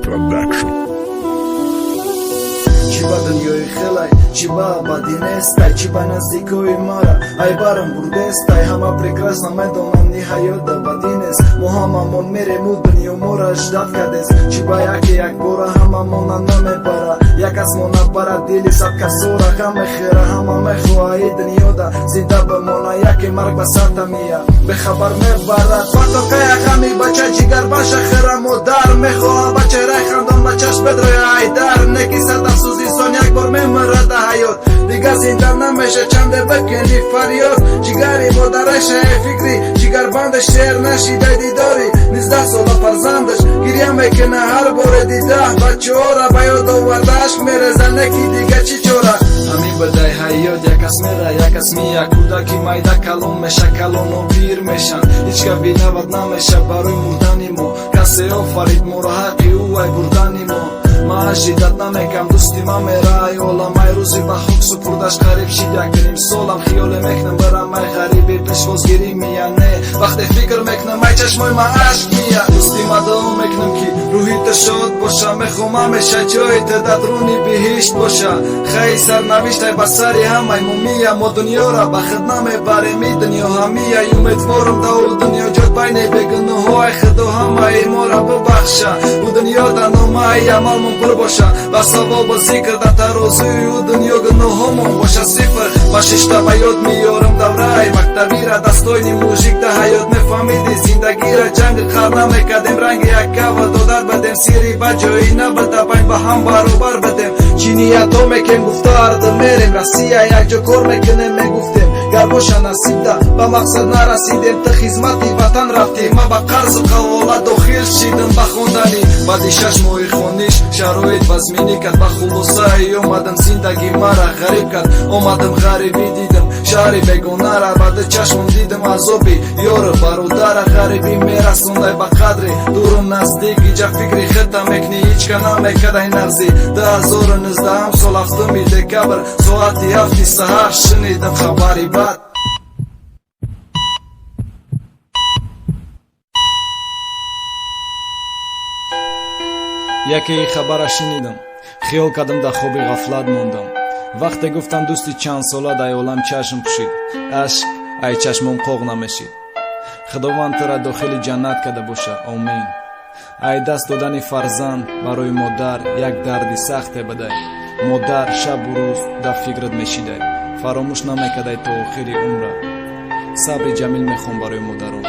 Production. Чиба дунёи хелай, чиба абади нестай, чиба наздикои мара, ай барам бурдестай. Ҳама прекрасно медонам ниҳаёт абадӣ нест. Мо ҳамамон мерему дунё мора ждат кадес. Чиба яке як бора ҳамамона намебара, як аз мо набара дили сад касора. Ғам мехера ҳама мехоҳаи дунёда зинда бимона, яке марг ба сарта мия бехабар мебарад. фатоқая ғами бача ҷигар баша хера модар мехоҳа бачараи хандон бачаш бедроя айдар. неки сад афсӯзи сон як бор мемирад ҳаёт, дигар зинда намеша чанде бикини фарёд. ҷигари модараша фикри ҷигарбанда шер нашидай дидори 19 сола фарзандаш гирья мекина ҳар боре дидаҳ бачаора ба ёд овардааш мереза неки дига чӣ чора. ҳамин бадай ҳаёт якас мера якас мия, кӯдаки майда калон меша калону пир мешан. ҳеҷ ка бинавад намеша барои мурдани мо, касе офарид моро ҳаққи ӯ ай бурдани мо. ман шиддат намекам дӯсти ман мераи оламай рӯзи ба хок супурдаш қариб шид як ним солам. хиёле мекунам барам ай ғариби пешвозгирӣ мия не, вақте фикр мекунам ай чашмои ман ашк мия. дӯсти ман даvom мекунам ки рӯҳи ту шод боша, мехоҳам ҳамеша ҷои ту дар дурӯни биҳишт боша. хай сарнавиштай ба сари ҳамаи мо мия, мо дунёра ба худ намебарем и дунё ҳамия. умедворам да ӯ дунё ҷот байни бегуноҳо, ай худо ҳамаи моро бубахша. ӯ дунё дар номаи амалмон пур боша, ба савол ба зикр дар тарозуи ӯ дунё гуноҳомон боша сифр. ба шишта ба ёд меёрам давраи мактабира, дастойни мужик да ҳаёт мефаҳмиди зиндагира. ҷанги қар намекардем ранги якава додар бадем, сири ба ҷои набуда байн ба ҳам баробар бадем. чӣ ниято мекем гуфта ардл мерем, россия якҷо кор мекунем мегуфтем. гар боша насибда ба мақсад нарасидем, ту хизмати ватан рафтӣ, ма ба қарзу қавола дохил шидам ба хонданӣ. баъди 6 моҳи хониш шароит вазминӣ кард, ба хулосаи омадам зиндагӣ мара ғариб кард. омадам ғарибӣ дидам шаҳри бегонара, баъди чашмон дидам азоби ёру бародара. ғарибӣ мерасондай ба қадри дуру наздик, иҷа фикри хита мекунӣ ҳеҷка намекардай нағзӣ. 2019 сол 7 декабр соати 7 саҳар шунидам хабари бад. яке хабара шунидам, хиёл кардам дар хоби ғафлат мондам. вақте гуфтам дӯсти чандсола дар олам чашм пӯшид, ашк ай чашмон қоқ намешид. худованд тура дохили ҷаннат карда боша, омин. ай даст додани фарзанд барои модар як дарди сахте бадай. модар шабу рӯз дар фикрат мешидай, фаромӯш намекардай то охири умра. сабри ҷамил мехоҳам барои модарон.